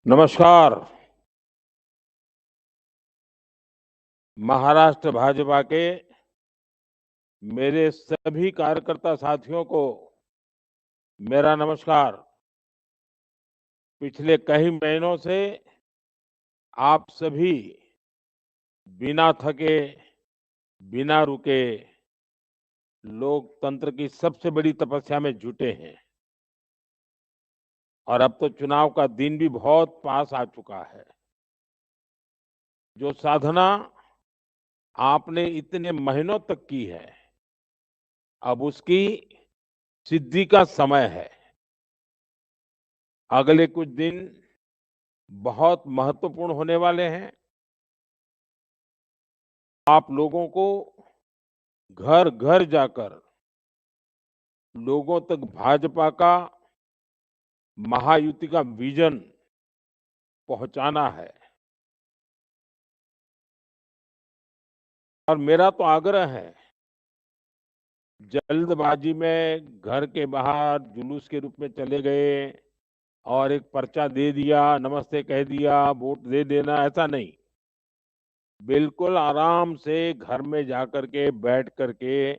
नमस्कार। महाराष्ट्र भाजपा के मेरे सभी कार्यकर्ता साथियों को मेरा नमस्कार। पिछले कई महीनों से आप सभी बिना थके, बिना रुके लोकतंत्र की सबसे बड़ी तपस्या में जुटे हैं और अब तो चुनाव का दिन भी बहुत पास आ चुका है। जो साधना आपने इतने महीनों तक की है, अब उसकी सिद्धि का समय है। अगले कुछ दिन बहुत महत्वपूर्ण होने वाले हैं। आप लोगों को घर घर जाकर लोगों तक भाजपा का महायुति का विजन पहुंचाना है और मेरा तो आग्रह है, जल्दबाजी में घर के बाहर जुलूस के रूप में चले गए और एक पर्चा दे दिया, नमस्ते कह दिया, वोट दे देना, ऐसा नहीं। बिल्कुल आराम से घर में जाकर के बैठ करके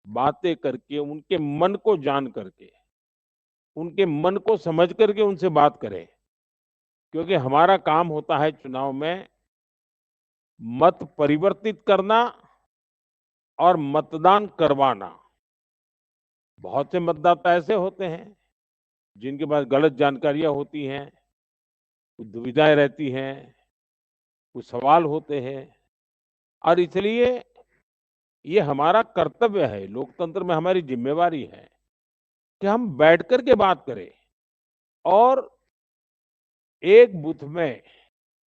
बातें करके उनके मन को जान करके, उनके मन को समझ करके उनसे बात करें। क्योंकि हमारा काम होता है चुनाव में मत परिवर्तित करना और मतदान करवाना। बहुत से मतदाता ऐसे होते हैं जिनके पास गलत जानकारियां होती हैं, कुछ दुविधाएं रहती हैं, कुछ सवाल होते हैं और इसलिए ये हमारा कर्तव्य है, लोकतंत्र में हमारी जिम्मेवारी है कि हम बैठ कर के बात करें और एक बूथ में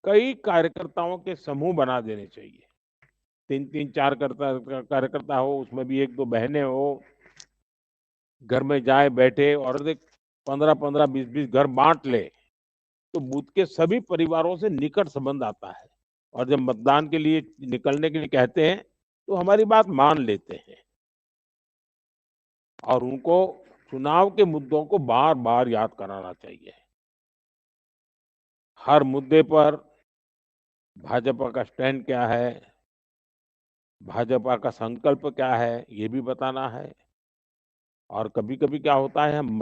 कई कार्यकर्ताओं के समूह बना देने चाहिए। 3-3 4 कार्यकर्ता हो, उसमें भी 1-2 बहनें हो, घर में जाए बैठे और देख 15-15, 20-20 घर बांट ले तो बूथ के सभी परिवारों से निकट संबंध आता है और जब मतदान के लिए निकलने के लिए कहते हैं तो हमारी बात मान लेते हैं और उनको चुनाव के मुद्दों को बार बार याद कराना चाहिए। हर मुद्दे पर भाजपा का स्टैंड क्या है, भाजपा का संकल्प क्या है, ये भी बताना है। और कभी कभी क्या होता है, हम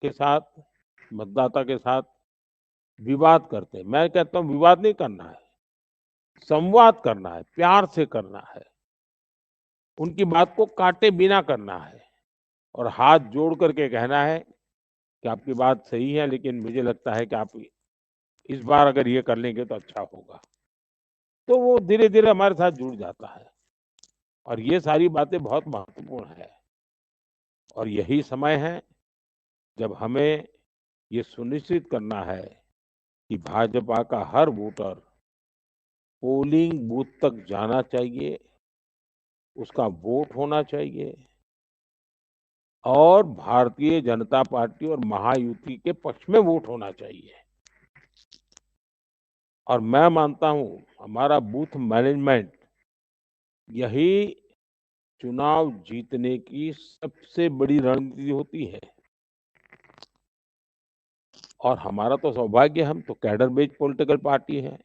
के साथ मतदाता के साथ विवाद करते हैं। मैं कहता हूं विवाद नहीं करना है, संवाद करना है, प्यार से करना है, उनकी बात को काटे बिना करना है और हाथ जोड़ करके कहना है कि आपकी बात सही है, लेकिन मुझे लगता है कि आप इस बार अगर ये कर लेंगे तो अच्छा होगा। तो वो धीरे धीरे हमारे साथ जुड़ जाता है और ये सारी बातें बहुत महत्वपूर्ण है और यही समय है जब हमें ये सुनिश्चित करना है कि भाजपा का हर वोटर पोलिंग बूथ तक जाना चाहिए, उसका वोट होना चाहिए और भारतीय जनता पार्टी और महायुति के पक्ष में वोट होना चाहिए। और मैं मानता हूं हमारा बूथ मैनेजमेंट यही चुनाव जीतने की सबसे बड़ी रणनीति होती है और हमारा तो सौभाग्य, हम तो कैडर बेस्ड पॉलिटिकल पार्टी है।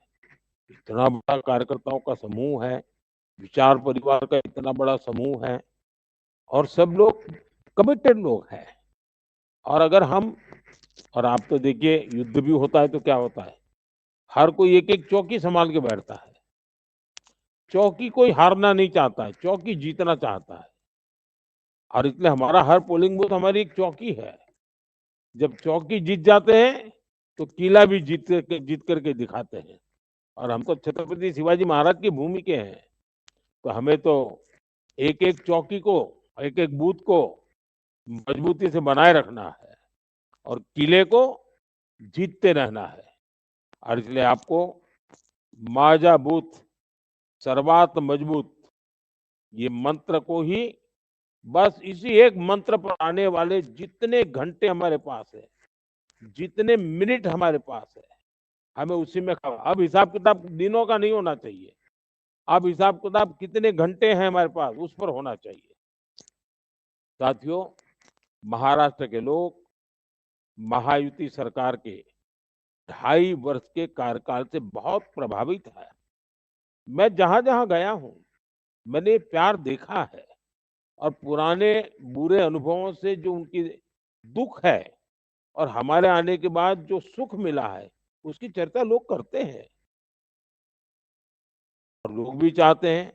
इतना बड़ा कार्यकर्ताओं का समूह है, विचार परिवार का इतना बड़ा समूह है और सब लोग कमिटेड लोग हैं। और अगर हम और आप तो देखिए, युद्ध भी होता है तो क्या होता है, हर कोई एक एक चौकी संभाल के बैठता है। चौकी कोई हारना नहीं चाहता है, चौकी जीतना चाहता है और इसलिए हमारा हर पोलिंग बूथ हमारी एक चौकी है। जब चौकी जीत जाते हैं तो किला भी जीत करके दिखाते हैं और हम तो छत्रपति शिवाजी महाराज की भूमि के हैं, तो हमें तो एक एक चौकी को, एक एक बूथ को मजबूती से बनाए रखना है और किले को जीतते रहना है। और इसलिए आपको माजा बूथ सर्वात मजबूत, ये मंत्र को ही, बस इसी एक मंत्र पर आने वाले जितने घंटे हमारे पास है, जितने मिनट हमारे पास है, हमें उसी में अब हिसाब किताब दिनों का नहीं होना चाहिए। अब हिसाब किताब कितने घंटे हैं हमारे पास, उस पर होना चाहिए। साथियों, महाराष्ट्र के लोग महायुति सरकार के ढाई वर्ष के कार्यकाल से बहुत प्रभावित है। मैं जहां-जहां गया हूं, मैंने प्यार देखा है और पुराने बुरे अनुभवों से जो उनकी दुख है और हमारे आने के बाद जो सुख मिला है, उसकी चर्चा लोग करते हैं और लोग भी चाहते हैं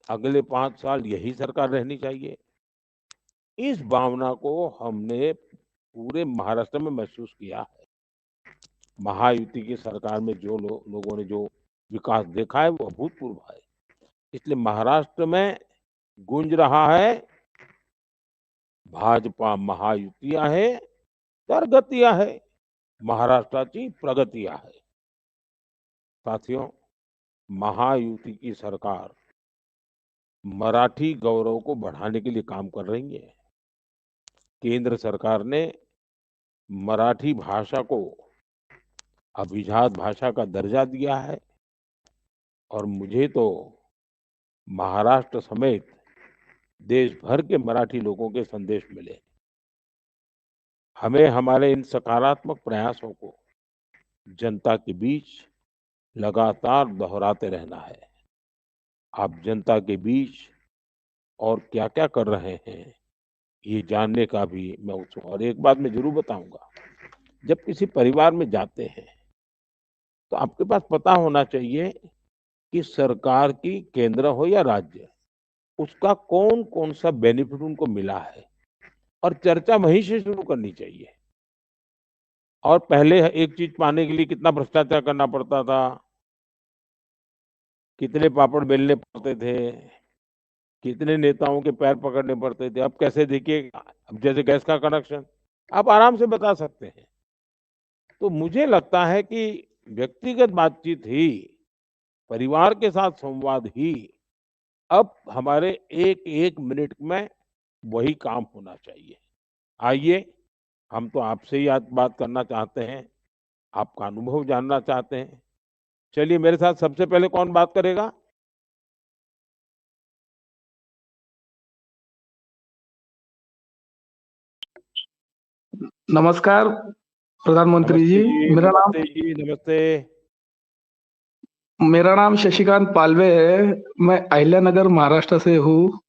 अगले 5 साल यही सरकार रहनी चाहिए। इस भावना को हमने पूरे महाराष्ट्र में महसूस किया है। महायुति की सरकार में जो लोगों ने जो विकास देखा है वो अभूतपूर्व है। इसलिए महाराष्ट्र में गूंज रहा है भाजपा महायुती आहे तर गती आहे, महाराष्ट्राची प्रगती आहे। साथियों, महायुति की सरकार मराठी गौरव को बढ़ाने के लिए काम कर रही है। केंद्र सरकार ने मराठी भाषा को अभिजात भाषा का दर्जा दिया है और मुझे तो महाराष्ट्र समेत देश भर के मराठी लोगों के संदेश मिले। हमें हमारे इन सकारात्मक प्रयासों को जनता के बीच लगातार दोहराते रहना है। आप जनता के बीच और क्या-क्या कर रहे हैं, ये जानने का भी मैं उत्सुक हूं। और एक बात मैं ज़रूर बताऊँगा, जब किसी परिवार में जाते हैं, तो आपके पास पता होना चाहिए कि सरकार की केंद्र हो या राज्य, उसका कौन-कौन सा बेनिफिट उनको मिला है और चर्चा वहीं से शुरू करनी चाहिए। और पहले एक चीज़ पाने के लिए कितना भ्रष्टाचार करना पड़ता था, कितने पापड़ बेलने पड़ते थे, कितने नेताओं के पैर पकड़ने पड़ते थे। अब कैसे देखिए, अब जैसे गैस का कनेक्शन, आप आराम से बता सकते हैं। तो मुझे लगता है कि व्यक्तिगत बातचीत ही, परिवार के साथ संवाद ही अब हमारे एक-एक मिनट में वही काम होना चाहिए। आइए, हम तो आपसे ही आज बात करना चाहते हैं, आपका अनुभव जानना चाहते हैं। चलिए मेरे साथ सबसे पहले कौन बात करेगा? नमस्कार प्रधानमंत्री नमस्ते जी। जी, मेरा नाम नमस्ते जी, नमस्ते। मेरा नाम शशिकांत पालवे है। मैं अहिल्यानगर महाराष्ट्र से हूँ।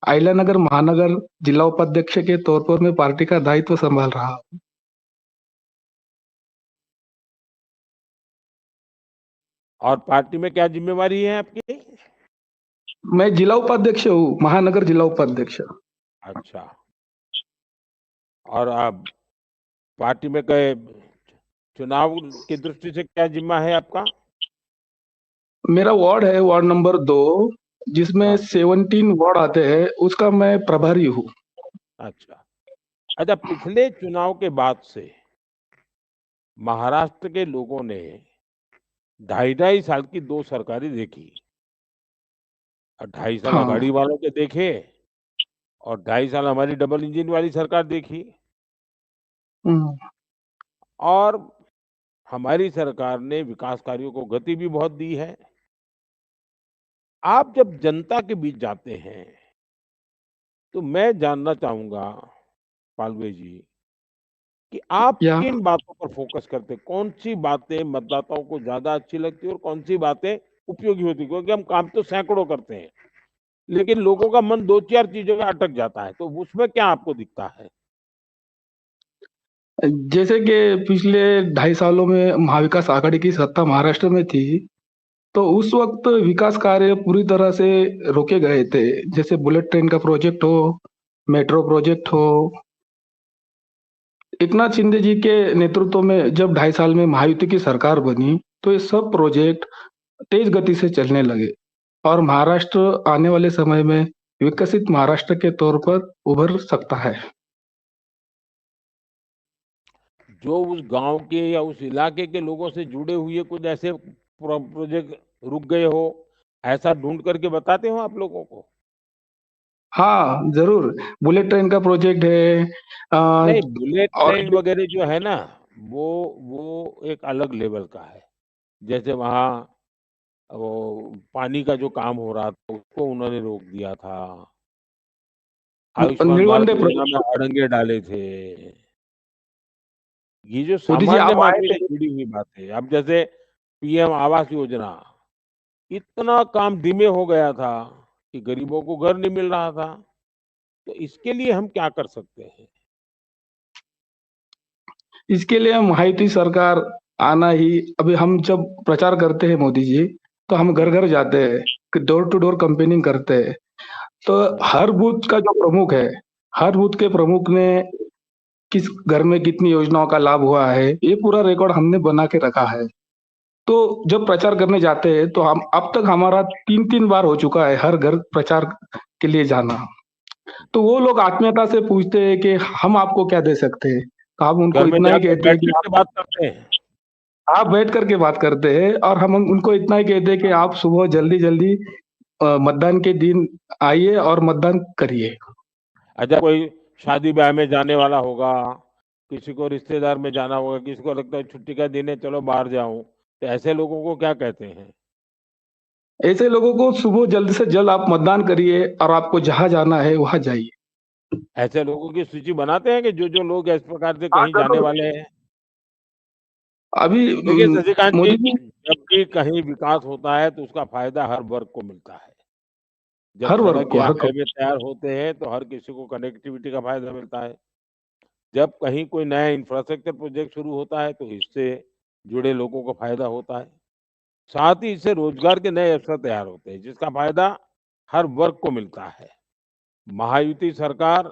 अहिल्यानगर महानगर जिला उपाध्यक्ष के तौर पर मैं पार्टी का दायित्व संभाल रहा हूँ। और पार्टी में क्या जिम्मेवारी है आपकी? मैं जिला उपाध्यक्ष हूँ, महानगर जिला उपाध्यक्ष। अच्छा। और आप पार्टी में गए, चुनाव की दृष्टि से क्या जिम्मा है आपका? मेरा वार्ड है वार्ड नंबर 2, जिसमें हाँ, 17 वार्ड आते हैं, उसका मैं प्रभारी हूँ। अच्छा। अच्छा, पिछले चुनाव के बाद से महाराष्ट्र के लोगों ने ढाई-ढाई साल की 2 सरकारें देखी। 2.5 साल हाँ। अगाड़ी वालों के देखे और 2.5 साल हमारी डबल इंजन वाली सरकार देखी। हम्म। और हमारी सरकार ने विकास कार्यों को गति भी बहुत दी है। आप जब जनता के बीच जाते हैं, तो मैं जानना चाहूँगा पालवे जी कि आप या किन बातों पर फोकस करते हैं? कौन-सी बातें मतदाताओं को ज़्यादा अच्छी लगती है और कौन-सी बातें उपयोगी होती है? क्योंकि हम काम तो सैकड़ों करते हैं, लेकिन लोगों का मन 2-4 चीज़ों में अटक जाता है, तो उसमें क्या आपको दिखता है? जैसे कि पिछले 2.5 सालों में महाविकास आघाड़ी की सत्ता महाराष्ट्र में थी, तो उस वक़्त विकास कार्य पूरी तरह से रोके गए थे। जैसे बुलेट ट्रेन का प्रोजेक्ट हो, मेट्रो प्रोजेक्ट हो। एकनाथ शिंदे जी के नेतृत्व में जब 2.5 साल में महायुति की सरकार बनी, तो ये सब प्रोजेक्ट तेज गति से चलने लगे और महाराष्ट्र आने वाले समय में विकसित महाराष्ट्र के तौर पर उभर सकता है। जो उस गाँव के या उस इलाके के लोगों से जुड़े हुए कुछ ऐसे प्रोजेक्ट रुक गए हो, ऐसा ढूँढ करके बताते हो आप लोगों को? हाँ, ज़रूर। बुलेट ट्रेन का प्रोजेक्ट है। नहीं, बुलेट और ट्रेन वगैरह जो है ना, वो वो एक अलग लेवल का है। जैसे वहाँ वो पानी का जो काम हो रहा था, उसको उन्होंने रोक दिया था। आयुष्मान भारत निर्वंदे योजना में प्रोजेक्ट। अड़ंगे डाले थे। ये जो मोदी जी सामान्य आप आए मानवी थे, से जुड़ी हुई बात है, अब जैसे पीएम आवास योजना, इतना काम धीमे हो गया था कि गरीबों को घर नहीं मिल रहा था। तो इसके लिए हम क्या कर सकते हैं? इसके लिए हम महायुति सरकार आना ही, अभी हम जब प्रचार करते हैं मोदी जी, तो हम घर घर जाते हैं, डोर टू डोर कैंपेनिंग करते हैं। तो हर बूथ का जो प्रमुख है, हर बूथ के प्रमुख ने किस घर में कितनी योजनाओं का लाभ हुआ है, ये पूरा रिकॉर्ड हमने बना के रखा है। तो जब प्रचार करने जाते हैं तो हम अब तक हमारा 3-3 बार हो चुका है हर घर प्रचार के लिए जाना। तो वो लोग आत्मीयता से पूछते हैं कि हम आपको क्या दे सकते हैं? तो हम घर उनको में इतना ही जाकर कहते हैं बैठ कि कर के बात करते हैं। आप बैठ कर के बात करते हैं, और हम उनको इतना ही कहते हैं कि आप सुबह जल्दी-जल्दी मतदान के दिन आइए और मतदान करिए। अच्छा, कोई शादी ब्याह में जाने वाला होगा, किसी को रिश्तेदार में जाना होगा, किसी को लगता है छुट्टी का दिन है चलो बाहर जाऊं, तो ऐसे लोगों को क्या कहते हैं? ऐसे लोगों को सुबह जल्द से जल्द आप मतदान करिए और आपको जहाँ जाना है वहाँ जाइए। ऐसे लोगों की सूची बनाते हैं कि जो लोग इस प्रकार से हाँ, कहीं जाने ज़रूर। वाले हैं। अभी देखिए शशिकांत जी, मोदी जी जब भी कहीं विकास होता है तो उसका फायदा हर वर्ग को मिलता है। जब हर वर्ग सड़क को या हर क हाईवे तैयार होते हैं तो हर किसी को कनेक्टिविटी का फायदा मिलता है। जब कहीं कोई नया इंफ्रास्ट्रक्चर प्रोजेक्ट शुरू होता है तो इससे जुड़े लोगों को फायदा होता है। साथ ही इससे रोजगार के नए अवसर तैयार होते हैं जिसका फायदा हर वर्ग को मिलता है। महायुति सरकार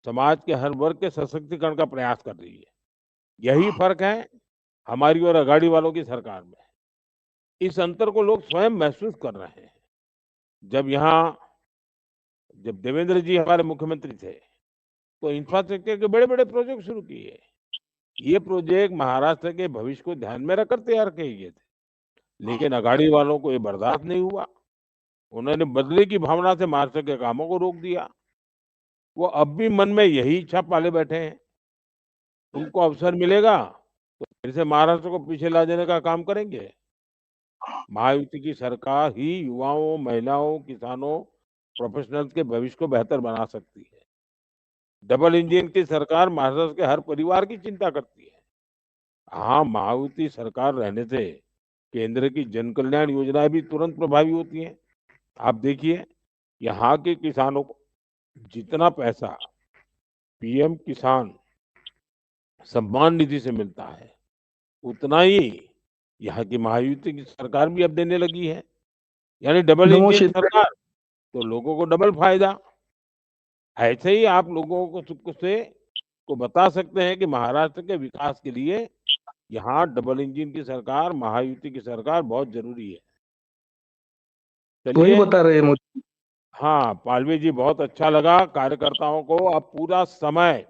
समाज के हर वर्ग के सशक्तिकरण का प्रयास कर रही है। यही फर्क है हमारी और अगाड़ी वालों की सरकार में। इस अंतर को लोग स्वयं महसूस कर रहे हैं। जब यहाँ जब देवेंद्र जी हमारे मुख्यमंत्री थे तो इंफ्रास्ट्रक्चर के बड़े बड़े प्रोजेक्ट शुरू किए। ये प्रोजेक्ट महाराष्ट्र के भविष्य को ध्यान में रखकर तैयार किए गए थे, लेकिन अगाड़ी वालों को ये बर्दाश्त नहीं हुआ। उन्होंने बदले की भावना से महाराष्ट्र के कामों को रोक दिया। वो अब भी मन में यही इच्छा पाले बैठे हैं, उनको अवसर मिलेगा तो फिर से महाराष्ट्र को पीछे ला देने का काम करेंगे। महायुति की सरकार ही युवाओं, महिलाओं, किसानों, प्रोफेशनल्स के भविष्य को बेहतर बना सकती है। डबल इंजन की सरकार महाराष्ट्र के हर परिवार की चिंता करती है। हाँ, महायुति सरकार रहने से केंद्र की जन कल्याण योजनाएं भी तुरंत प्रभावी होती हैं। आप देखिए, यहाँ के किसानों को जितना पैसा पीएम किसान सम्मान निधि से मिलता है, उतना ही यहाँ की महायुति की सरकार भी अब देने लगी है। यानी डबल इंजन नमोशित सरकार, तो लोगों को डबल फायदा। ऐसे ही आप लोगों को सबको से को बता सकते हैं कि महाराष्ट्र के विकास के लिए यहाँ डबल इंजन की सरकार, महायुति की सरकार बहुत जरूरी है। वही चलिए, बता रहे हैं मोदी। हाँ पालवी जी, बहुत अच्छा लगा। कार्यकर्ताओं को अब पूरा समय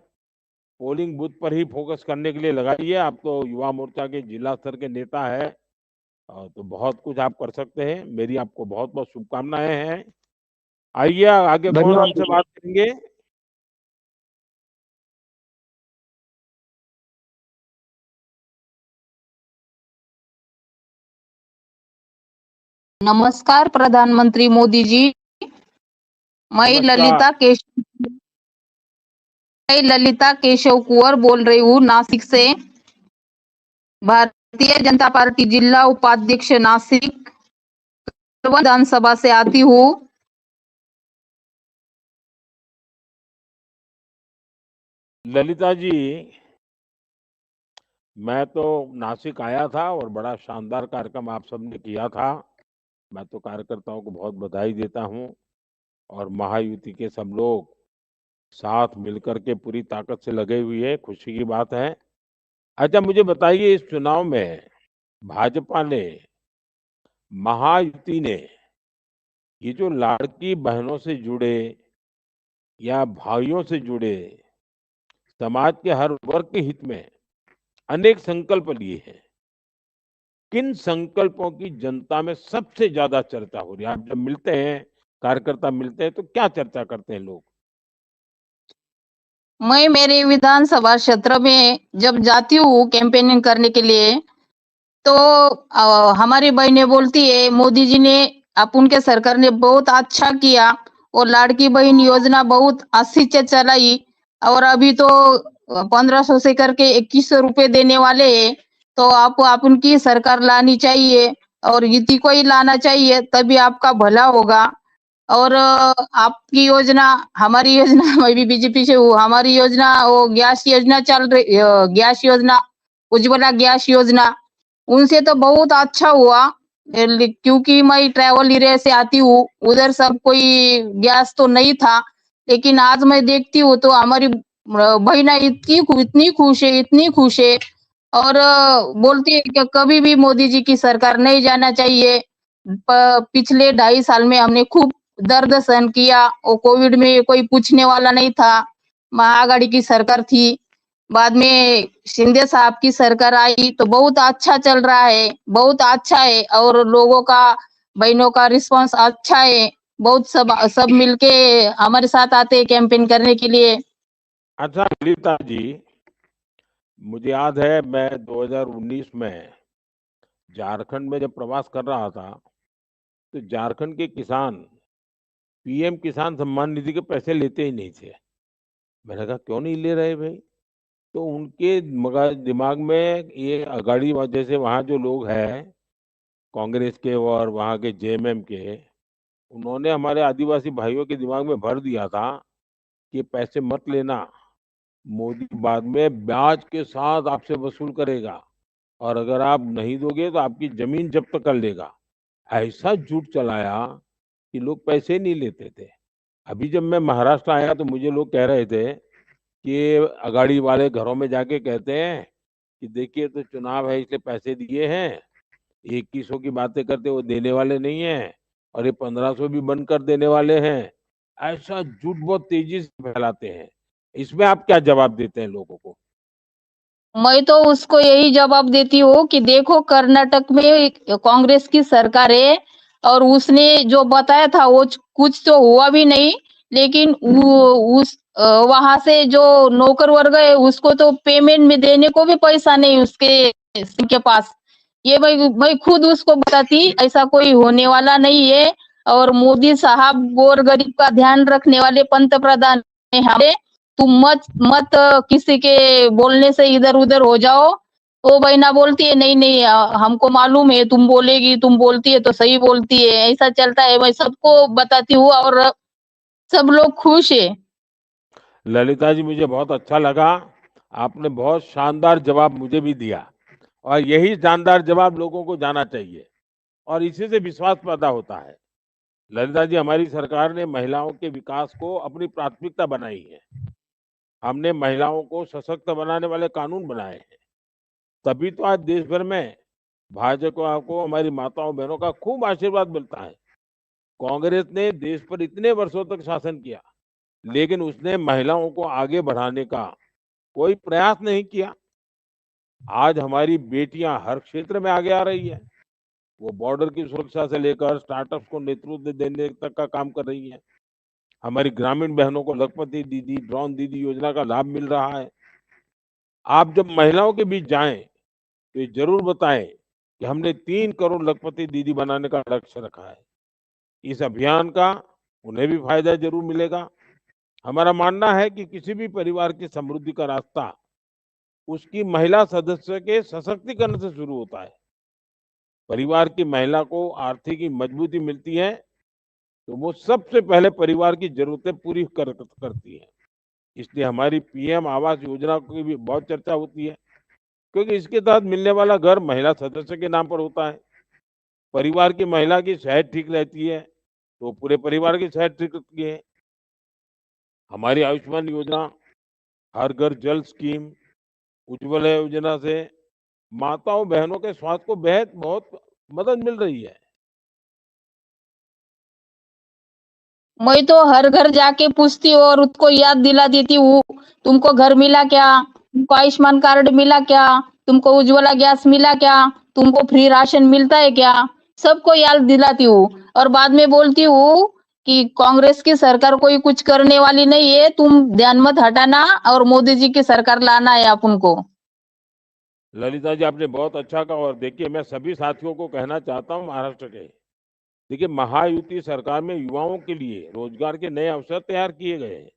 पोलिंग बूथ पर ही फोकस करने के लिए लगाइए। आप तो युवा मोर्चा के जिला स्तर के नेता है, तो बहुत कुछ आप कर सकते हैं। मेरी आपको बहुत बहुत शुभकामनाएं हैं। आइए, आगे कौन धन्यवाद। हमसे बात करेंगे? नमस्कार प्रधानमंत्री मोदी जी। मैं नमस्कार। ललिता केशव कुंवर बोल रही हूँ नासिक से। भारतीय जनता पार्टी जिला उपाध्यक्ष नासिक विधानसभा से आती हूँ। ललिता जी, मैं तो नासिक आया था और बड़ा शानदार कार्यक्रम आप सबने किया था। मैं तो कार्यकर्ताओं को बहुत बधाई देता हूं, और महायुति के सब लोग साथ मिलकर के पूरी ताकत से लगे हुए हैं, खुशी की बात है। अच्छा, मुझे बताइए, इस चुनाव में भाजपा ने, महायुति ने ये जो लाड़की बहनों से जुड़े या भाइयों से जुड़े समाज के हर वर्ग के हित में अनेक संकल्प लिए हैं, किन संकल्पों की जनता में सबसे ज्यादा चर्चा हो रही है? आप जब मिलते हैं, कार्यकर्ता मिलते हैं, तो क्या चर्चा करते हैं लोग? मैं मेरे विधानसभा क्षेत्र में जब जाती हूँ कैंपेनिंग करने के लिए, तो हमारी बहनें बोलती है मोदी जी ने, आप उनके सरकार ने बहुत अच्छा किया और लाड़की बहन योजना बहुत अच्छी से चलाई। और अभी तो 1500 से करके 2100 रुपए देने वाले हैं, तो आप उनकी सरकार लानी चाहिए और इसी को ही लाना चाहिए, तभी आपका भला होगा। और आपकी योजना, हमारी योजना मैं भी बीजेपी से हूँ, हमारी योजना वो गैस योजना चल रही, गैस योजना, उज्ज्वला गैस योजना, उनसे तो बहुत अच्छा हुआ। क्योंकि मैं ट्रैवल एरिया से आती हूँ, उधर सब कोई गैस तो नहीं था, लेकिन आज मैं देखती हूँ तो हमारी बहिना इतनी खुश है, इतनी खुश है। और बोलती है कि कभी भी मोदी जी की सरकार नहीं जाना चाहिए। पिछले 2.5 साल में हमने खूब दर्द सहन किया, और कोविड में कोई पूछने वाला नहीं था, महाआघाड़ी की सरकार थी। बाद में शिंदे साहब की सरकार आई तो बहुत अच्छा चल रहा है, बहुत अच्छा है, और लोगों का, बहनों का रिस्पांस अच्छा है। बहुत सब मिलके हमारे साथ आते हैं कैंपेन करने के लिए। अच्छा ललिता जी, मुझे याद है मैं 2019 में झारखंड में जब प्रवास कर रहा था, तो झारखंड के किसान पीएम किसान सम्मान निधि के पैसे लेते ही नहीं थे। मैंने कहा क्यों नहीं ले रहे भाई? तो उनके दिमाग में ये अगाड़ी जैसे वहाँ जो लोग हैं कांग्रेस के और वहाँ के जेएमएम के, उन्होंने हमारे आदिवासी भाइयों के दिमाग में भर दिया था कि पैसे मत लेना, मोदी बाद में ब्याज के साथ आपसे वसूल करेगा, और अगर आप नहीं दोगे तो आपकी जमीन जब्त कर लेगा। ऐसा झूठ चलाया कि लोग पैसे नहीं लेते थे। अभी जब मैं महाराष्ट्र आया तो मुझे लोग कह रहे थे कि अगाड़ी वाले घरों में जाके कहते हैं कि देखिए तो चुनाव है इसलिए पैसे दिए हैं, 2100 की बातें करते वो देने वाले नहीं है, और ये 1500 भी बंद कर देने वाले हैं। ऐसा झूठ बहुत तेजी से फैलाते हैं। इसमें आप क्या जवाब देते हैं लोगों को? मैं तो उसको यही जवाब देती हूँ कि देखो, कर्नाटक में कांग्रेस की सरकार है, और उसने जो बताया था वो कुछ तो हुआ भी नहीं, लेकिन वहां से जो नौकर वर्ग है उसको तो पेमेंट में देने को भी पैसा नहीं उसके पास। ये मैं खुद उसको बताती, ऐसा कोई होने वाला नहीं है। और मोदी साहब गोर गरीब का ध्यान रखने वाले पंत प्रधान है हमारे। तुम मत मत किसी के बोलने से इधर उधर हो जाओ। वो बहना बोलती है नहीं नहीं, हमको मालूम है, तुम बोलेगी, तुम बोलती है तो सही बोलती है, ऐसा चलता है। मैं सबको बताती हूँ और सब लोग खुश है। ललिता जी, मुझे बहुत अच्छा लगा। आपने बहुत शानदार जवाब मुझे भी दिया, और यही शानदार जवाब लोगों को जाना चाहिए, और इसी से विश्वास पैदा होता है। ललिता जी, हमारी सरकार ने महिलाओं के विकास को अपनी प्राथमिकता बनाई है। हमने महिलाओं को सशक्त बनाने वाले कानून बनाए हैं, तभी तो आज देश भर में भाजपा को हमारी माताओं बहनों का खूब आशीर्वाद मिलता है। कांग्रेस ने देश पर इतने वर्षों तक शासन किया, लेकिन उसने महिलाओं को आगे बढ़ाने का कोई प्रयास नहीं किया। आज हमारी बेटियां हर क्षेत्र में आगे आ रही है। वो बॉर्डर की सुरक्षा से लेकर स्टार्टअप्स को नेतृत्व देने तक का काम कर रही है। हमारी ग्रामीण बहनों को लखपति दीदी, ड्रोन दीदी योजना का लाभ मिल रहा है। आप जब महिलाओं के बीच जाएं तो ये जरूर बताएं कि हमने 3 करोड़ लखपति दीदी बनाने का लक्ष्य रखा है। इस अभियान का उन्हें भी फायदा जरूर मिलेगा। हमारा मानना है कि किसी भी परिवार की समृद्धि का रास्ता उसकी महिला सदस्य के सशक्तिकरण से शुरू होता है। परिवार की महिला को आर्थिक मजबूती मिलती है तो वो सबसे पहले परिवार की जरूरतें पूरी करती है। इसलिए हमारी पीएम आवास योजना की भी बहुत चर्चा होती है, क्योंकि इसके तहत मिलने वाला घर महिला सदस्य के नाम पर होता है। परिवार की महिला की सेहत ठीक रहती है तो पूरे परिवार की सेहत ठीक रहती है। हमारी आयुष्मान योजना, हर घर जल स्कीम, उज्ज्वला योजना से माताओं बहनों के स्वास्थ्य को बेहद बहुत मदद मिल रही है। मैं तो हर घर जाके पूछती हूँ और उसको याद दिला देती हूँ, तुमको घर मिला क्या, तुमको आयुष्मान कार्ड मिला क्या, तुमको उज्ज्वला गैस मिला क्या, तुमको फ्री राशन मिलता है क्या। सबको याद दिलाती हूँ, और बाद में बोलती हूँ कि कांग्रेस की सरकार कोई कुछ करने वाली नहीं है, तुम ध्यान मत हटाना, और मोदी जी की सरकार लाना है आप उनको। ललिता जी, आपने बहुत अच्छा कहा, और देखिए मैं सभी साथियों को कहना चाहता हूँ महाराष्ट्र के, देखिए महायुति सरकार में युवाओं के लिए रोजगार के नए अवसर तैयार किए गए हैं।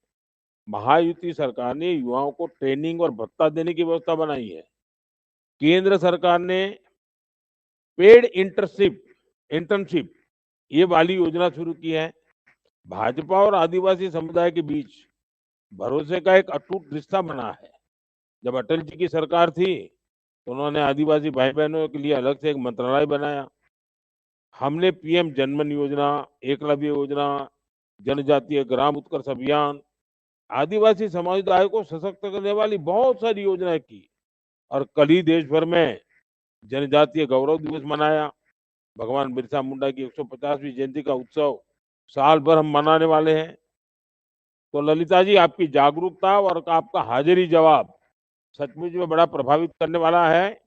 महायुति सरकार ने युवाओं को ट्रेनिंग और भत्ता देने की व्यवस्था बनाई है। केंद्र सरकार ने पेड इंटर्नशिप ये वाली योजना शुरू की है। भाजपा और आदिवासी समुदाय के बीच भरोसे का एक अटूट रिश्ता बना है। जब अटल जी की सरकार थी तो उन्होंने आदिवासी भाई बहनों के लिए अलग से एक मंत्रालय बनाया। हमने पीएम जनमन योजना, एकलव्य योजना, जनजातीय ग्राम उत्कर्ष अभियान, आदिवासी समुदाय को सशक्त करने वाली बहुत सारी योजनाएं की। और कल ही देश भर में जनजातीय गौरव दिवस मनाया। भगवान बिरसा मुंडा की 150वीं जयंती का उत्सव साल भर हम मनाने वाले हैं। तो ललिता जी, आपकी जागरूकता और आपका हाजिरी जवाब सचमुच में बड़ा प्रभावित करने वाला है।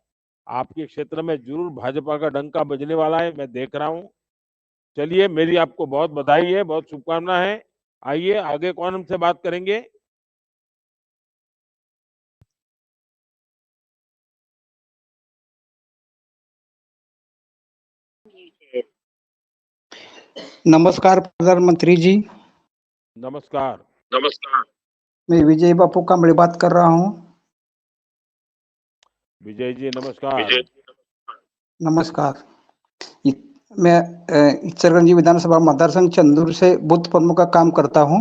आपके क्षेत्र में जरूर भाजपा का डंका बजने वाला है, मैं देख रहा हूँ। चलिए, मेरी आपको बहुत बधाई है, बहुत शुभकामना है। आइए आगे कौन हमसे बात करेंगे? नमस्कार प्रधानमंत्री जी। नमस्कार। मैं विजय बापू कांबळे बात कर रहा हूँ। विजय जी नमस्कार। नमस्कार। मैं इचलकरंजी विधानसभा मतदार संघ चंदूर से बूथ प्रमुख का काम करता हूँ।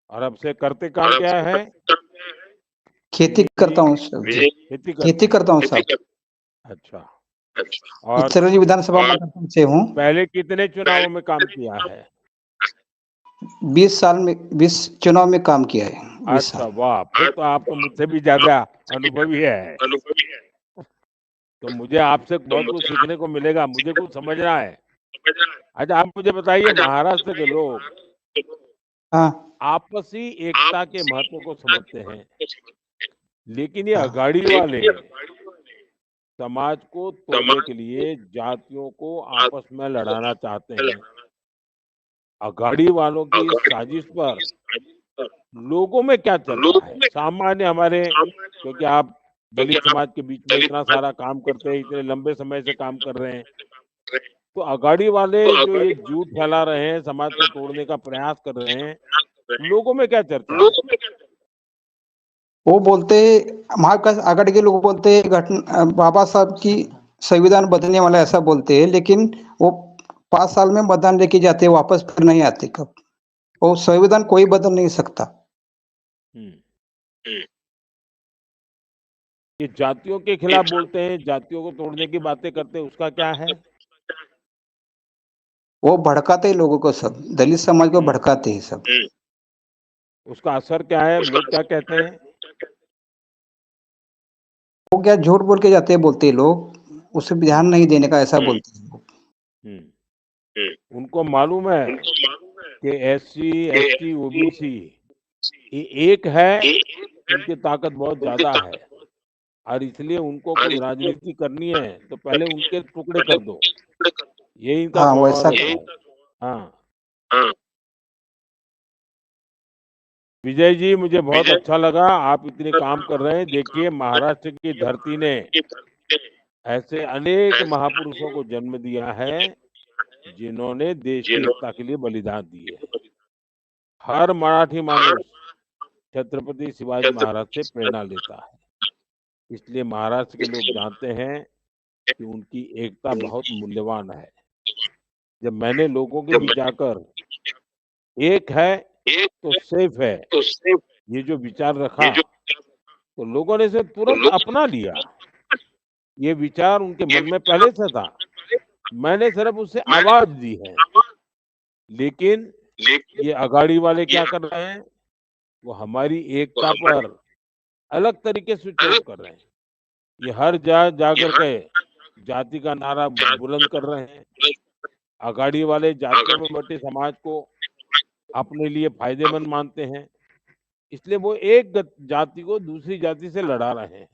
और अब से करते काम क्या है? खेती करता हूँ सर। खेती करता हूँ सर। अच्छा। और इचलकरंजी विधानसभा मतदार संघ से हूँ। पहले कितने चुनावों में काम किया है? 20 साल में 20 चुनाव में काम किया है। 20 अच्छा, साल। वाह, फिर तो आप तो मुझसे भी ज्यादा अनुभवी है। तो मुझे आपसे बहुत कुछ सीखने को मिलेगा, मुझे कुछ समझना है। अच्छा, आप मुझे बताइए, महाराष्ट्र के लोग हाँ। आपसी एकता के महत्व को समझते हैं, लेकिन ये अघाड़ी वाले समाज को तोड़ने के लिए जातियों को आपस में लड़ाना चाहते हैं। अघाड़ी वालों की इस साजिश पर लोगों में क्या चल रहा है? सामान्य हमारे, क्योंकि आप दलित समाज के बीच में इतना सारा काम करते हैं, इतने लंबे समय से काम कर रहे हैं, तो अघाड़ी वाले जो ये झूठ फैला रहे हैं, समाज को तोड़ने का प्रयास कर रहे हैं, लोगों में क्या चर्चा है? वो बोलते महाविकास आघाड़ी के लोग बोलते हैं बाबा साहब की संविधान बदलने वाला, ऐसा बोलते हैं। लेकिन वो 5 साल में मतदान लेके जाते हैं, वापस फिर नहीं आते। कब वो संविधान कोई बदल नहीं सकता। ये जातियों के खिलाफ बोलते हैं, जातियों को तोड़ने की बातें करते हैं, उसका क्या है? वो भड़काते हैं लोगों को, सब दलित समाज को भड़काते हैं सब। उसका असर क्या है? लोग क्या कहते हैं? वो क्या झूठ बोल के जाते हैं, बोलते हैं लोग, उसे ध्यान नहीं देने का, ऐसा बोलते हैं लोग। उनको मालूम है कि SC, ST, OBC ये एक है, उनकी ताकत बहुत ज्यादा है, और इसलिए उनको कोई राजनीति करनी है तो पहले उनके टुकड़े कर दो, ये इनका हाँ, स्वभाव वैसा रहता है। हाँ, विजय जी, मुझे बहुत अच्छा लगा, आप इतने काम कर रहे हैं। देखिए, महाराष्ट्र की धरती ने ऐसे अनेक महापुरुषों को जन्म दिया है जिन्होंने देश की एकता के लिए बलिदान दिए। हर मराठी मानुष छत्रपति शिवाजी महाराज से प्रेरणा लेता है, इसलिए महाराष्ट्र के लोग जानते हैं कि उनकी एकता बहुत मूल्यवान है। जब मैंने लोगों के बीच जाकर एक है तो सेफ है ये जो विचार रखा, तो लोगों ने इसे तुरंत अपना लिया। ये विचार उनके मन में पहले से था, मैंने सिर्फ उससे आवाज दी है। लेकिन ये अघाड़ी वाले क्या कर रहे हैं? वो हमारी एकता पर अलग तरीके से चोट कर रहे हैं। ये हर जाकर के जाति का नारा बुलंद कर रहे हैं। अघाड़ी वाले जातियों में बटे समाज को अपने लिए फायदेमंद मानते हैं, इसलिए वो एक जाति को दूसरी जाति से लड़ा रहे हैं।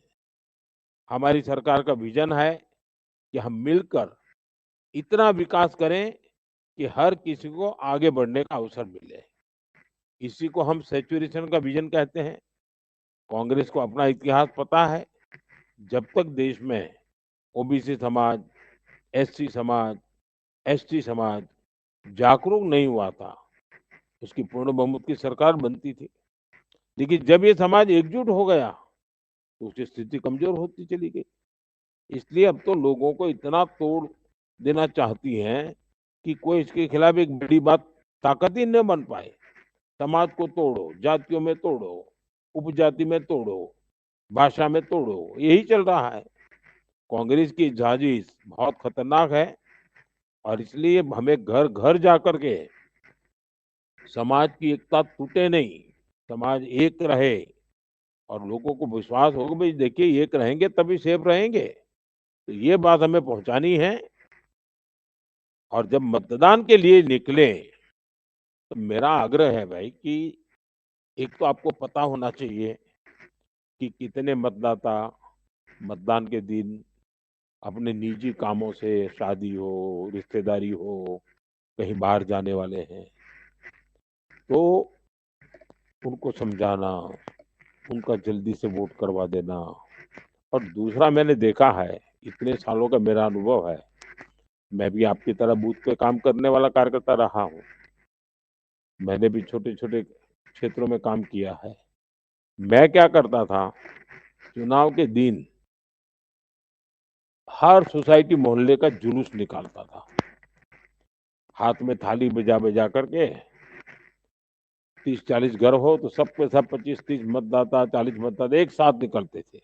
हमारी सरकार का विजन है कि हम मिलकर इतना विकास करें कि हर किसी को आगे बढ़ने का अवसर मिले। इसी को हम सैचुरेशन का विजन कहते हैं। कांग्रेस को अपना इतिहास पता है। जब तक देश में OBC समाज, SC समाज, ST समाज जागरूक नहीं हुआ था, उसकी पूर्ण बहुमत की सरकार बनती थी। लेकिन जब ये समाज एकजुट हो गया तो उसकी स्थिति कमजोर होती चली गई। इसलिए अब तो लोगों को इतना तोड़ देना चाहती हैं कि कोई इसके खिलाफ एक बड़ी बात ताकत ही न बन पाए। समाज को तोड़ो, जातियों में तोड़ो, उपजाति में तोड़ो, भाषा में तोड़ो, यही चल रहा है। कांग्रेस की साजिश बहुत खतरनाक है और इसलिए हमें घर घर जाकर के समाज की एकता टूटे नहीं, समाज एक रहे और लोगों को विश्वास होगा भाई देखिए एक रहेंगे तभी सेफ रहेंगे। तो ये बात हमें पहुंचानी है और जब मतदान के लिए निकले तो मेरा आग्रह है भाई कि एक तो आपको पता होना चाहिए कि कितने मतदाता मतदान के दिन अपने निजी कामों से, शादी हो, रिश्तेदारी हो, कहीं बाहर जाने वाले हैं, तो उनको समझाना, उनका जल्दी से वोट करवा देना। और दूसरा मैंने देखा है, इतने सालों का मेरा अनुभव है, मैं भी आपकी तरह बूथ पे काम करने वाला कार्यकर्ता रहा हूँ। मैंने भी छोटे छोटे क्षेत्रों में काम किया है। मैं क्या करता था, चुनाव के दिन हर सोसाइटी मोहल्ले का जुलूस निकालता था, हाथ में थाली बजा बजा करके। 30-40 घर हो तो सब के सब 25-30 मतदाता, 40 मतदाता एक साथ निकलते थे,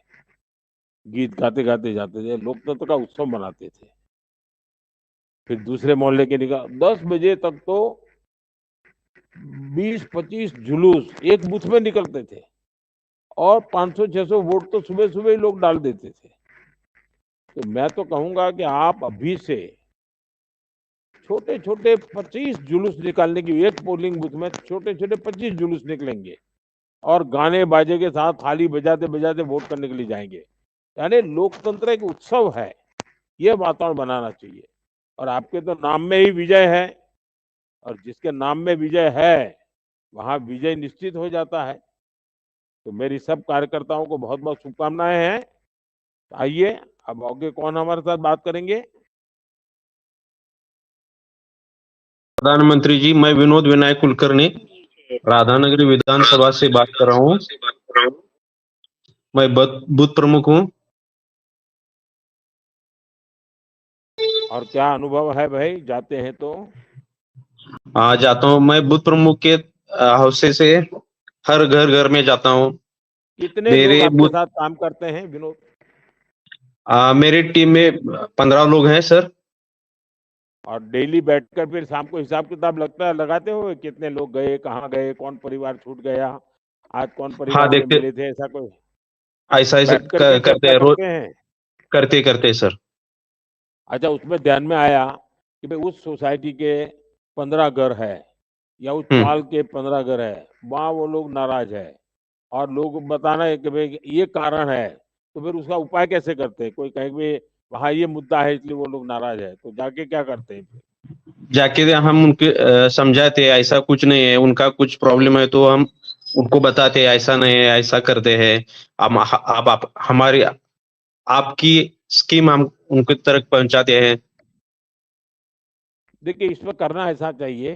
गीत गाते गाते जाते थे, लोकतंत्र का उत्सव मनाते थे। फिर दूसरे मोहल्ले के निकाल 10 बजे तक तो 20-25 जुलूस एक बूथ में निकलते थे और 500-600 वोट तो सुबह सुबह ही लोग डाल देते थे। तो मैं तो कहूंगा कि आप अभी से छोटे छोटे 25 जुलूस निकालने की, एक पोलिंग बूथ में छोटे छोटे 25 जुलूस निकलेंगे और गाने बाजे के साथ थाली बजाते बजाते वोट करने के लिए जाएंगे। यानी लोकतंत्र एक उत्सव है, यह वातावरण बनाना चाहिए। और आपके तो नाम में ही विजय है और जिसके नाम में विजय है वहां विजय निश्चित हो जाता है। तो मेरी सब कार्यकर्ताओं को बहुत बहुत शुभकामनाएं हैं। आइए अब आगे कौन हमारे साथ बात करेंगे। प्रधानमंत्री जी, मैं विनोद विनायक कुलकर्णी राधानगरी विधानसभा से बात कर रहा हूँ। मैं बूथ प्रमुख हूँ। और क्या अनुभव है भाई, जाते हैं तो? जाता हूँ, मैं बूथ प्रमुख के हौसले से हर घर घर में जाता हूँ। कितने लोग मेरे आपके बूथ साथ काम करते हैं विनोद? मेरी टीम में 15 लोग हैं सर। और डेली बैठकर फिर शाम को हिसाब किताब लगता है, लगाते हो कितने लोग गए, कहाँ गए, कौन परिवार छूट गया, आज कौन हाँ परिवार से देखते, मिले थे, ऐसा कोई ऐसा ऐसा बैठ करके करते चर्चा हैं, रोज करते हैं? करते सर। अच्छा, उसमें ध्यान में आया कि भाई उस सोसाइटी के 15 घर है या उस पाल के 15 घर है, वहाँ वो लोग नाराज है और लोग बताना है कि भाई ये कारण है, तो फिर उसका उपाय कैसे करते हैं? कोई कहे कि वहाँ ये मुद्दा है इसलिए वो लोग नाराज है, तो जाके क्या करते हैं फिर? जाके हम उनके समझाते हैं ऐसा कुछ नहीं है, उनका कुछ प्रॉब्लम है तो हम उनको बताते हैं ऐसा नहीं है, ऐसा करते हैं। आप हमारी आपकी स्कीम हम उनके तक पहुंचाते हैं। देखिए, इसमें करना ऐसा चाहिए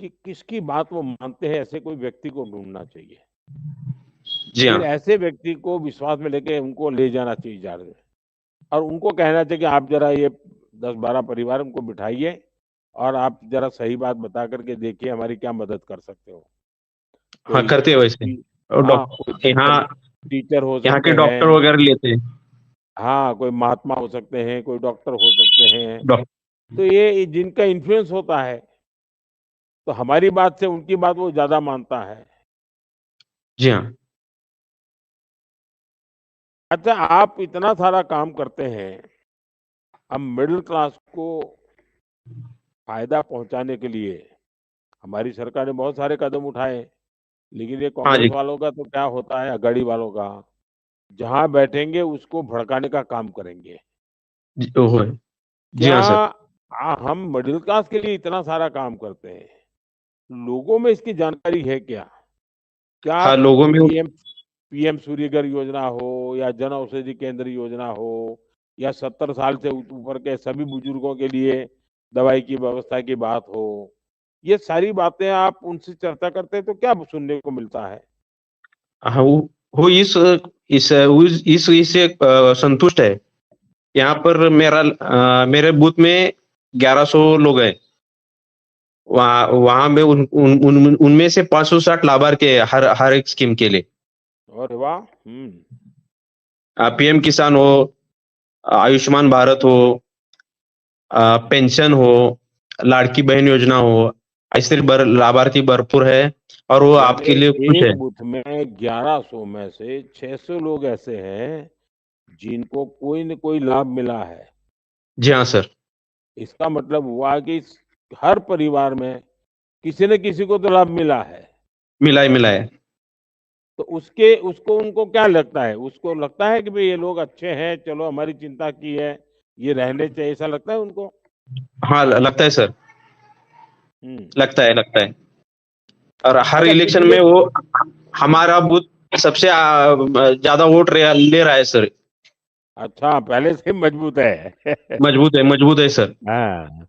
कि किसकी बात वो मानते हैं, ऐसे कोई व्यक्ति को ढूंढना चाहिए। जी फिर हाँ। ऐसे व्यक्ति को विश्वास में लेके उनको ले जाना चाहिए जाकर और उनको कहना चाहिए कि आप जरा ये 10-12 परिवार उनको बिठाइए और आप जरा सही बात बता करके देखिए हमारी क्या मदद कर सकते हो। हाँ कोई करते हैं वैसे। और हाँ, कोई यहाँ टीचर हो यहाँ के सकते डॉक्टर हैं, वगैरह लेते हैं। हाँ कोई महात्मा हो सकते हैं, कोई डॉक्टर हो सकते हैं। डॉक्टर। तो ये जिनका इन्फ्लुएंस होता है तो हमारी बात से उनकी बात वो ज्यादा मानता है। जी हाँ। अच्छा, आप इतना सारा काम करते हैं, अब मिडिल क्लास को फायदा पहुंचाने के लिए हमारी सरकार ने बहुत सारे कदम उठाए, लेकिन ये हाँ कांग्रेस जी। वालों का तो क्या होता है, अगाड़ी वालों का, जहां बैठेंगे उसको भड़काने का काम करेंगे। ओहो है। जी क्या हाँ सर। हम मिडिल क्लास के लिए इतना सारा काम करते हैं, लोगों में इसकी जानकारी है क्या? क्या हाँ लोगों में। पीएम पीएम सूर्यघर योजना हो या जन औषधि केंद्र योजना हो या 70 साल से ऊपर के सभी बुजुर्गों के लिए दवाई की व्यवस्था की बात हो, ये सारी बातें आप उनसे चर्चा करते हैं तो क्या सुनने को मिलता है? हाँ, वो इस इससे संतुष्ट है। यहाँ पर मेरे बूथ में 1100 लोग हैं। वहां में उनमें से 560 लाभार्थी है हर एक स्कीम के लिए। अरे वाह! पीएम किसान हो, आयुष्मान भारत हो, पेंशन हो, लाड़की बहन योजना हो, ऐसे लाभार्थी भरपूर है और वो यानी आपके लिए खुश है। एक बूथ में 1100 में से 600 लोग ऐसे हैं जिनको कोई न कोई लाभ मिला है। जी हाँ सर। इसका मतलब हुआ कि हर परिवार में किसी न किसी को तो लाभ मिला है। मिला है। तो उसको उनको क्या लगता है? उसको लगता है कि भाई ये लोग अच्छे हैं, चलो हमारी चिंता की है, ये रहने चाहिए, ऐसा लगता है उनको? हाँ, लगता है सर। लगता है। और हर अच्छा, इलेक्शन पिछले में वो हमारा बूथ सबसे ज्यादा वोट ले रहा है सर। अच्छा, पहले से मजबूत है। मजबूत है सर। हाँ,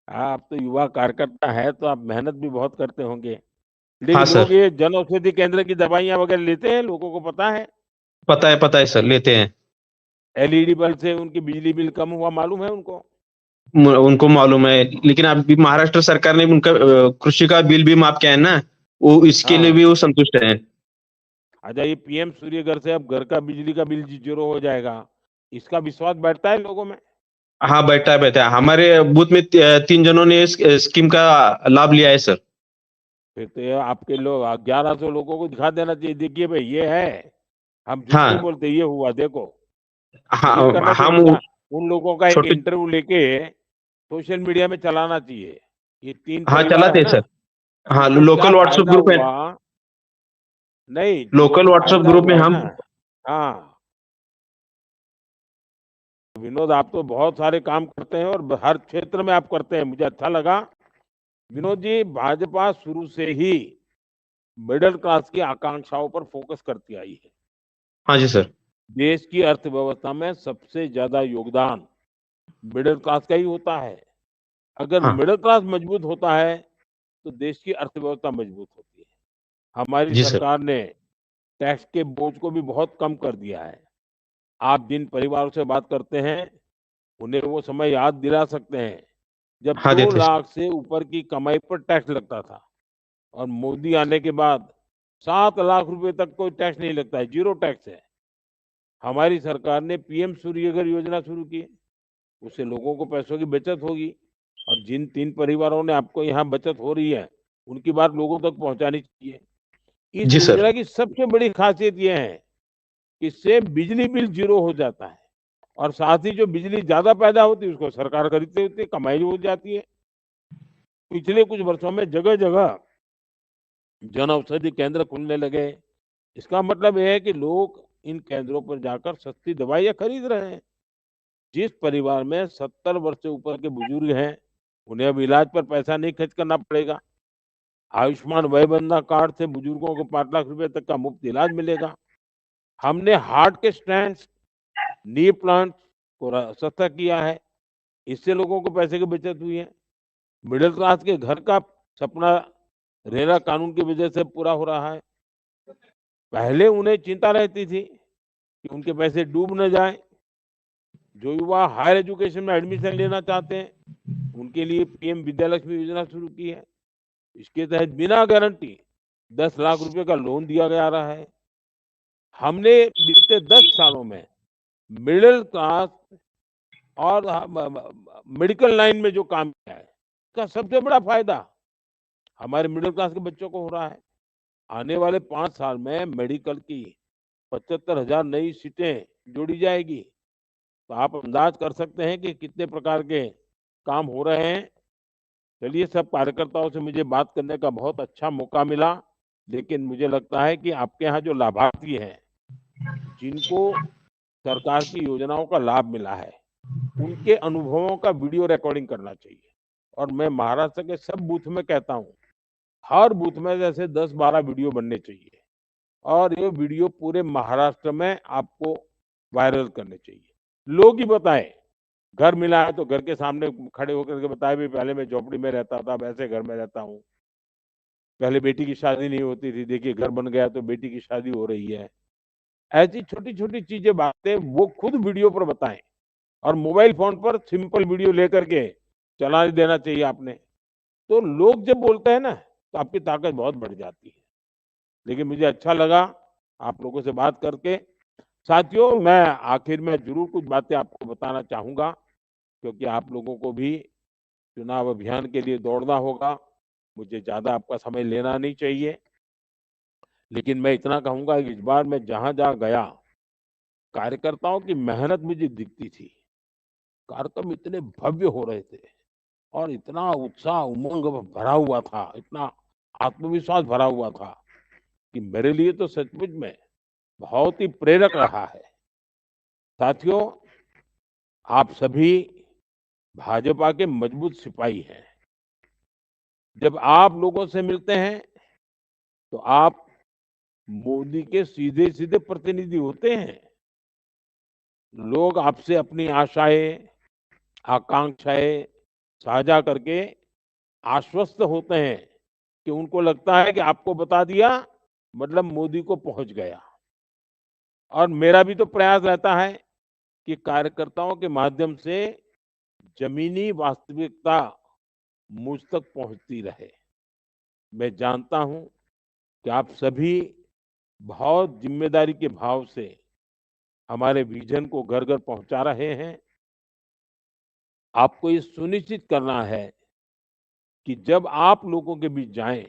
आप तो युवा कार्यकर्ता है तो आप मेहनत भी बहुत करते होंगे। हाँ लेकिन लोग सर। ये जन औषधि केंद्र की दवाइयाँ वगैरह लेते हैं, लोगों को पता है? पता है सर, लेते हैं। एलईडी बल्ब से उनकी बिजली बिल कम हुआ मालूम है उनको? उनको मालूम है, लेकिन अभी महाराष्ट्र सरकार ने उनका कृषि का बिल भी माफ किया है ना, वो इसके लिए हाँ। भी वो संतुष्ट है। अच्छा, ये पीएम सूर्य घर से अब घर का बिजली का बिल जीरो हो जाएगा, इसका विश्वास बैठता है लोगों में? हाँ, बैठा है। हमारे बूथ में 3 जनों ने इस स्कीम का लाभ लिया है सर। फिर तो ये आपके लोग 1100 लोगों को दिखा देना चाहिए, देखिए भाई ये है, हम झूठ नहीं हाँ बोलते, ये हुआ देखो। विजिट करना हाँ, चाहिए हम उन लोगों का, एक छोटे। इंटरव्यू लेके सोशल मीडिया में चलाना चाहिए। ये 3 हाँ, परिवार चलाते है हैं ना, सर। हाँ, इनको क्या लोकल व्हाट्सएप फायदा ग्रुप है। हुआ? नहीं, जिनको लोकल व्हाट्सएप फायदा ग्रुप में हुआ है हम। ना। हाँ, विनोद आप तो बहुत सारे काम करते हैं और हर क्षेत्र में आप करते हैं, मुझे अच्छा लगा। विनोद जी, भाजपा शुरू से ही मिडिल क्लास की आकांक्षाओं पर फोकस करती आई है। हाँ जी सर। देश की अर्थव्यवस्था में सबसे ज्यादा योगदान मिडिल क्लास का ही होता है। अगर हाँ मिडिल क्लास मजबूत होता है तो देश की अर्थव्यवस्था मजबूत होती है। हमारी जी सर। सरकार ने टैक्स के बोझ को भी बहुत कम कर दिया है। आप जिन परिवारों से बात करते हैं उन्हें वो समय याद दिला सकते हैं जब हाँ, 2 देते सर। लाख से ऊपर की कमाई पर टैक्स लगता था, और मोदी आने के बाद 7 लाख रुपए तक कोई टैक्स नहीं लगता है, जीरो टैक्स है। हमारी सरकार ने पीएम सूर्यघर योजना शुरू की, उससे लोगों को पैसों की बचत होगी। और जिन 3 परिवारों ने आपको यहाँ बचत हो रही है, उनकी बात लोगों तक पहुंचानी चाहिए। इस जी सर। योजना की सबसे बड़ी खासियत ये है कि इससे बिजली बिल जीरो हो जाता है, और साथ ही जो बिजली ज्यादा पैदा होती है उसको सरकार खरीदती होती है, कमाई हो जाती है। पिछले कुछ वर्षों में जगह जगह जन औषधि केंद्र खुलने लगे। इसका मतलब यह है कि लोग इन केंद्रों पर जाकर सस्ती दवाइयाँ खरीद रहे हैं। जिस परिवार में 70 वर्ष से ऊपर के बुजुर्ग हैं, उन्हें अब इलाज पर पैसा नहीं खर्च करना पड़ेगा। आयुष्मान वय वंदना कार्ड से बुजुर्गों को 5 लाख रुपए तक का मुफ्त इलाज मिलेगा। हमने हार्ट के स्टेंट्स, नी प्लांट्स को सस्ता किया है, इससे लोगों को पैसे की बचत हुई है। मिडिल क्लास के घर का सपना रेरा कानून की वजह से पूरा हो रहा है। पहले उन्हें चिंता रहती थी कि उनके पैसे डूब न जाए। जो युवा हायर एजुकेशन में एडमिशन लेना चाहते हैं, उनके लिए पीएम विद्यालक्ष्मी योजना शुरू की है। इसके तहत बिना गारंटी 10 लाख रुपए का लोन दिया जा रहा है। हमने बीते 10 सालों में मिडिल क्लास और मेडिकल लाइन में जो काम किया है, इसका सबसे बड़ा फायदा हमारे मिडिल क्लास के बच्चों को हो रहा है। आने वाले 5 साल में मेडिकल की 75,000 नई सीटें जोड़ी जाएगी। तो आप अंदाज कर सकते हैं कि कितने प्रकार के काम हो रहे हैं। चलिए, सब कार्यकर्ताओं से मुझे बात करने का बहुत अच्छा मौका मिला, लेकिन मुझे लगता है कि आपके यहाँ जो लाभार्थी हैं, जिनको सरकार की योजनाओं का लाभ मिला है, उनके अनुभवों का वीडियो रिकॉर्डिंग करना चाहिए। और मैं महाराष्ट्र के सब बूथ में कहता हूँ, हर बूथ में जैसे 10-12 वीडियो बनने चाहिए, और ये वीडियो पूरे महाराष्ट्र में आपको वायरल करने चाहिए। लोग ही बताएं घर मिला है तो घर के सामने खड़े होकर के बताया भी पहले मैं झोपड़ी में रहता था, अब ऐसे घर में रहता हूँ। पहले बेटी की शादी नहीं होती थी, देखिए घर बन गया तो बेटी की शादी हो रही है। ऐसी छोटी-छोटी चीजें, बातें वो खुद वीडियो पर बताएं और मोबाइल फोन पर सिंपल वीडियो लेकर के चला देना चाहिए आपने। तो लोग जब बोलते हैं ना, तो आपकी ताकत बहुत बढ़ जाती है। लेकिन मुझे अच्छा लगा आप लोगों से बात करके। साथियों, मैं आखिर में ज़रूर कुछ बातें आपको बताना चाहूँगा, क्योंकि आप लोगों को भी चुनाव अभियान के लिए दौड़ना होगा। मुझे ज़्यादा आपका समय लेना नहीं चाहिए। लेकिन मैं इतना कहूँगा कि इस बार मैं जहाँ-जहाँ गया, कार्यकर्ताओं की मेहनत मुझे दिखती थी। कार्यक्रम इतने भव्य हो रहे थे और इतना उत्साह, उमंग भरा हुआ था, इतना आत्मविश्वास भरा हुआ था कि मेरे लिए तो सचमुच में बहुत ही प्रेरक रहा है। साथियों, आप सभी भाजपा के मजबूत सिपाही हैं। जब आप लोगों से मिलते हैं, तो आप मोदी के सीधे-सीधे प्रतिनिधि होते हैं। लोग आपसे अपनी आशाएं, आकांक्षाएं साझा करके आश्वस्त होते हैं कि उनको लगता है कि आपको बता दिया मतलब मोदी को पहुंच गया। और मेरा भी तो प्रयास रहता है कि कार्यकर्ताओं के माध्यम से जमीनी वास्तविकता मुझ तक पहुंचती रहे। मैं जानता हूं कि आप सभी बहुत जिम्मेदारी के भाव से हमारे विजन को घर घर पहुंचा रहे हैं। आपको ये सुनिश्चित करना है कि जब आप लोगों के बीच जाएं,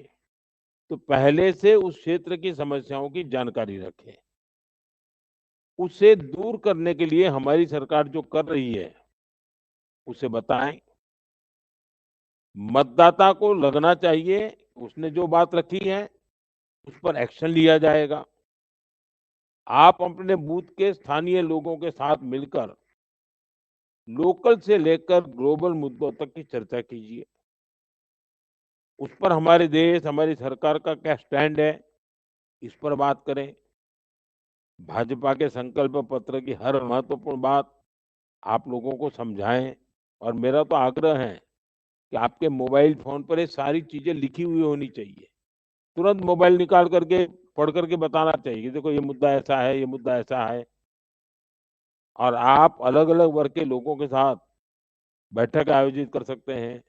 तो पहले से उस क्षेत्र की समस्याओं की जानकारी रखें। उसे दूर करने के लिए हमारी सरकार जो कर रही है, उसे बताएं। मतदाता को लगना चाहिए उसने जो बात रखी है, उस पर एक्शन लिया जाएगा। आप अपने बूथ के स्थानीय लोगों के साथ मिलकर लोकल से लेकर ग्लोबल मुद्दों तक की चर्चा कीजिए। उस पर हमारे देश, हमारी सरकार का क्या स्टैंड है, इस पर बात करें। भाजपा के संकल्प पत्र की हर महत्वपूर्ण बात आप लोगों को समझाएं। और मेरा तो आग्रह है कि आपके मोबाइल फोन पर ये सारी चीजें लिखी हुई होनी चाहिए। तुरंत मोबाइल निकाल करके पढ़ करके बताना चाहिए कि देखो ये मुद्दा ऐसा है, ये मुद्दा ऐसा है। और आप अलग-अलग वर्ग के लोगों के साथ बैठक आयोजित कर सकते हैं।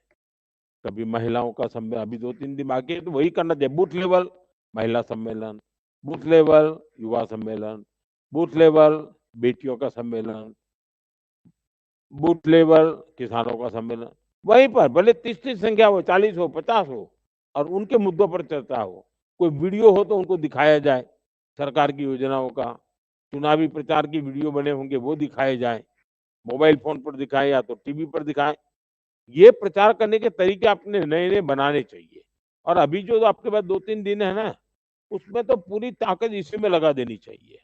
कभी महिलाओं का सम्मेलन, अभी 2-3 दिन बाकी है तो वही करना चाहिए। बूथ लेवल महिला सम्मेलन, बूथ लेवल युवा सम्मेलन, बूथ लेवल बेटियों का सम्मेलन, बूथ लेवल किसानों का सम्मेलन। वहीं पर भले 30-30 संख्या हो, 40 हो, 50 हो और उनके मुद्दों पर चर्चा हो। कोई वीडियो हो तो उनको दिखाया जाए, सरकार की योजनाओं का। चुनावी प्रचार की वीडियो बने होंगे वो दिखाए जाएँ। मोबाइल फ़ोन पर दिखाएँ या तो टीवी पर दिखाएँ। ये प्रचार करने के तरीके अपने नए-नए बनाने चाहिए। और अभी जो आपके पास 2-3 दिन है ना, उसमें तो पूरी ताकत इसी में लगा देनी चाहिए।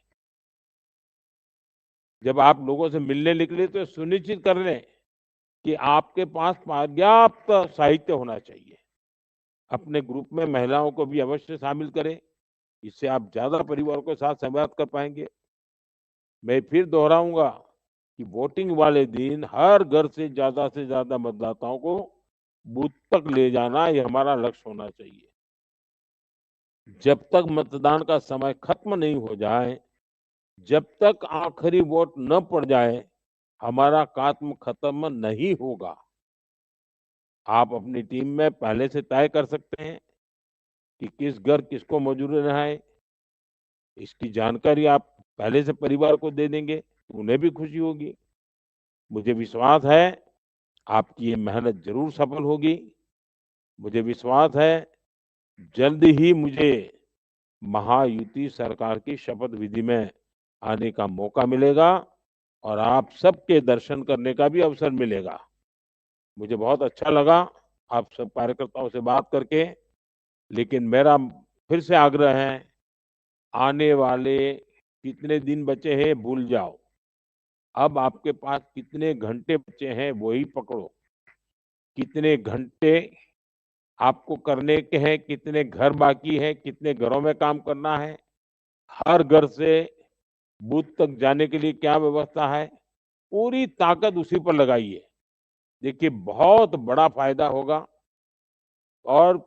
जब आप लोगों से मिलने निकले तो सुनिश्चित कर लें कि आपके पास पर्याप्त साहित्य होना चाहिए। अपने ग्रुप में महिलाओं को भी अवश्य शामिल करें। इससे आप ज़्यादा परिवारों के साथ संवाद कर पाएँगे। मैं फिर दोहराऊँगा कि वोटिंग वाले दिन हर घर से ज़्यादा मतदाताओं को बूथ तक ले जाना, ये हमारा लक्ष्य होना चाहिए। जब तक मतदान का समय खत्म नहीं हो जाए, जब तक आखिरी वोट न पड़ जाए, हमारा काम खत्म नहीं होगा। आप अपनी टीम में पहले से तय कर सकते हैं कि किस घर किसको मौजूद रहना है। इसकी जानकारी आप पहले से परिवार को दे देंगे, तो उन्हें भी खुशी होगी। मुझे विश्वास है आपकी ये मेहनत ज़रूर सफल होगी। मुझे विश्वास है जल्द ही मुझे महायुति सरकार की शपथ विधि में आने का मौका मिलेगा और आप सबके दर्शन करने का भी अवसर मिलेगा। मुझे बहुत अच्छा लगा आप सब कार्यकर्ताओं से बात करके। लेकिन मेरा फिर से आग्रह है, आने वाले कितने दिन बचे हैं भूल जाओ। अब आपके पास कितने घंटे बचे हैं वही पकड़ो। कितने घंटे आपको करने के हैं, कितने घर बाकी हैं, कितने घरों में काम करना है, हर घर से बूथ तक जाने के लिए क्या व्यवस्था है, पूरी ताकत उसी पर लगाइए। देखिए बहुत बड़ा फायदा होगा। और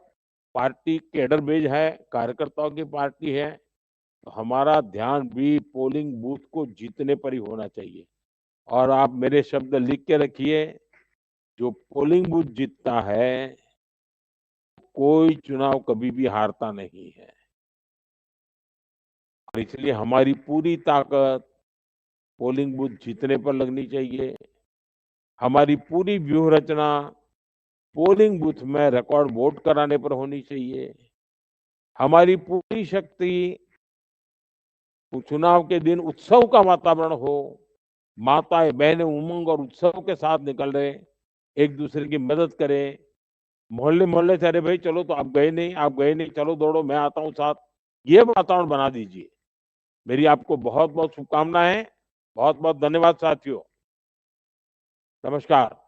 पार्टी कैडर बेज है, कार्यकर्ताओं की पार्टी है, तो हमारा ध्यान भी पोलिंग बूथ को जीतने पर ही होना चाहिए। और आप मेरे शब्द लिख के रखिए, जो पोलिंग बूथ जीतता है, कोई चुनाव कभी भी हारता नहीं है। और इसलिए हमारी पूरी ताकत पोलिंग बूथ जीतने पर लगनी चाहिए। हमारी पूरी व्यूह रचना पोलिंग बूथ में रिकॉर्ड वोट कराने पर होनी चाहिए। हमारी पूरी शक्ति चुनाव के दिन उत्सव का वातावरण हो, माताएं बहनें उमंग और उत्सव के साथ निकल रहे, एक दूसरे की मदद करें। मोहल्ले मोहल्ले से अरे भाई चलो, तो आप गए नहीं, चलो दौड़ो, मैं आता हूँ साथ। ये वातावरण बना दीजिए। मेरी आपको बहुत बहुत शुभकामनाएं। बहुत बहुत धन्यवाद साथियों। नमस्कार।